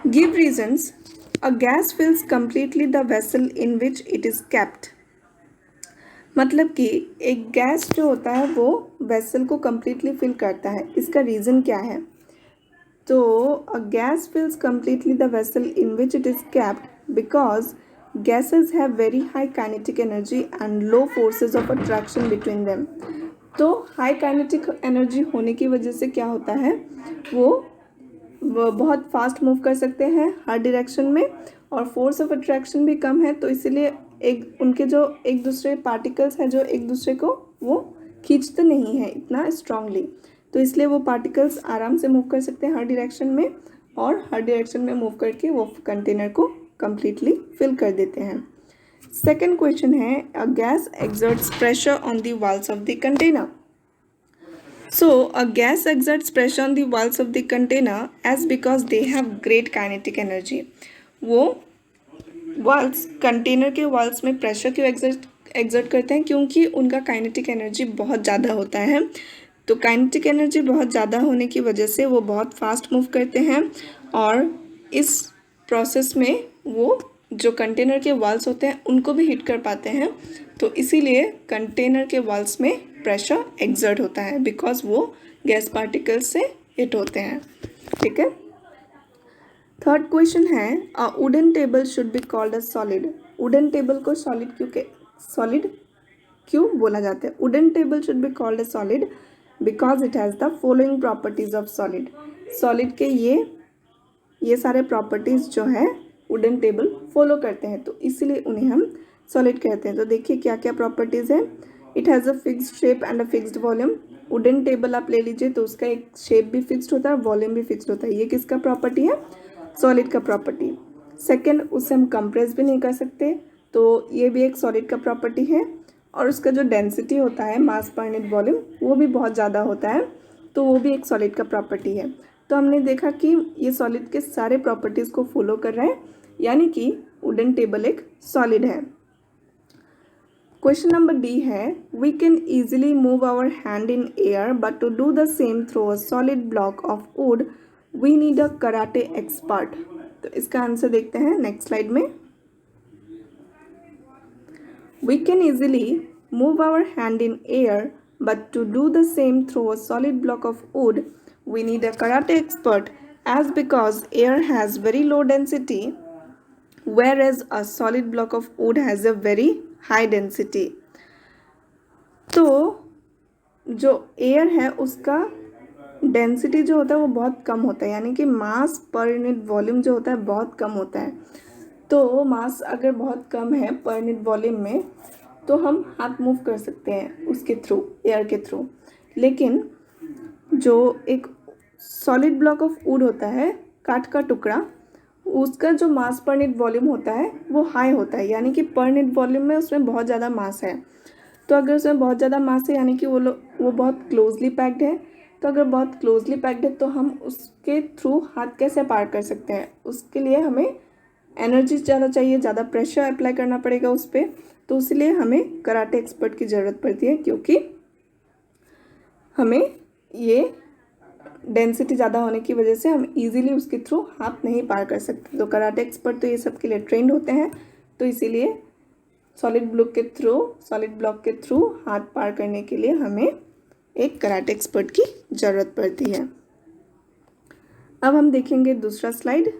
Give reasons. A gas fills completely the vessel in which it is kept. मतलब कि एक gas जो होता है वो वेसल को completely fill करता है. इसका रीज़न क्या है? तो a gas fills completely the vessel in which it is kept because gases have very high kinetic energy and low forces of attraction between them. तो हाई काइनेटिक एनर्जी होने की वजह से क्या होता है, वो बहुत फास्ट मूव कर सकते हैं हर डायरेक्शन में, और फोर्स ऑफ अट्रैक्शन भी कम है, तो इसीलिए एक उनके जो एक दूसरे पार्टिकल्स हैं जो एक दूसरे को वो खींचते नहीं हैं इतना स्ट्रांगली, तो इसलिए वो पार्टिकल्स आराम से मूव कर सकते हैं हर डायरेक्शन में, और हर डायरेक्शन में मूव करके वो कंटेनर को कम्प्लीटली फिल कर देते हैं. सेकेंड क्वेश्चन है, a gas exerts pressure on the walls of the container. So, a gas exerts pressure on the walls of the container as because they have great kinetic energy. वो walls container के walls में pressure क्यों exert करते हैं, क्योंकि उनका kinetic energy बहुत ज़्यादा होता है. तो काइनेटिक एनर्जी बहुत ज़्यादा होने की वजह से वो बहुत फास्ट मूव करते हैं, और इस प्रोसेस में वो जो कंटेनर के वॉल्स होते हैं उनको भी हिट कर पाते हैं, तो इसीलिए कंटेनर के वॉल्स में प्रेशर एक्सर्ट होता है बिकॉज वो गैस पार्टिकल्स से हिट होते हैं. ठीक है. थर्ड क्वेश्चन है, a wooden table should be called a solid. Wooden table को सॉलिड क्यों बोला जाता है? Wooden table should be called a solid because it has the following properties of solid. Solid के ये सारे प्रॉपर्टीज़ जो है वुडन टेबल फॉलो करते हैं, तो इसीलिए उन्हें हम सॉलिड कहते हैं. तो देखिए क्या क्या प्रॉपर्टीज़ है. It has a fixed shape and a fixed volume. Wooden table आप ले लीजिए तो उसका एक शेप भी फिक्स्ड होता है, वॉल्यूम भी फिक्स्ड होता है. ये किसका प्रॉपर्टी है? सॉलिड का प्रॉपर्टी. सेकेंड, उससे हम कंप्रेस भी नहीं कर सकते, तो ये भी एक सॉलिड का प्रॉपर्टी है. और उसका जो डेंसिटी होता है, मास पर यूनिट वॉल्यूम, वो भी बहुत ज़्यादा होता है, तो वो भी एक सॉलिड का प्रॉपर्टी है. तो हमने देखा कि ये सॉलिड के सारे प्रॉपर्टीज़ को फॉलो कर रहा है, यानी कि वुडन टेबल एक सॉलिड है. क्वेश्चन नंबर डी है, we can easily move our hand in air but to do the same through a solid block of wood we need a karate expert. तो इसका आंसर देखते हैं next slide में. We can easily move our hand in air, but to do the same through a solid block of wood, we need a karate expert, as because air has very low density, whereas a solid block of wood has a very high density. तो जो air है उसका density जो होता है वो बहुत कम होता है, यानी कि मास पर यूनिट वॉल्यूम जो होता है बहुत कम होता है. तो मास अगर बहुत कम है पर यूनिट वॉल्यूम में, तो हम हाथ मूव कर सकते हैं उसके थ्रू, एयर के थ्रू. लेकिन जो एक सॉलिड ब्लॉक ऑफ वुड होता है, काठ का टुकड़ा, उसका जो मास पर यूनिट वॉल्यूम होता है वो हाई होता है, यानी कि पर यूनिट वॉल्यूम में उसमें बहुत ज़्यादा मास है. तो अगर उसमें बहुत ज़्यादा मास है यानी कि वो बहुत क्लोजली पैक्ड है. तो अगर बहुत क्लोजली पैक्ड है तो हम उसके थ्रू हाथ कैसे पार कर सकते हैं? उसके लिए हमें एनर्जी ज़्यादा चाहिए, ज़्यादा प्रेशर अप्लाई करना पड़ेगा उस पर. तो इसलिए हमें कराटे एक्सपर्ट की ज़रूरत पड़ती है, क्योंकि हमें ये डेंसिटी ज़्यादा होने की वजह से हम इजीली उसके थ्रू हाथ नहीं पार कर सकते. तो कराटे एक्सपर्ट तो ये सब के लिए ट्रेंड होते हैं, तो इसीलिए सॉलिड ब्लॉक के थ्रू हाथ पार करने के लिए हमें एक कराटे एक्सपर्ट की ज़रूरत पड़ती है. अब हम देखेंगे दूसरा स्लाइड.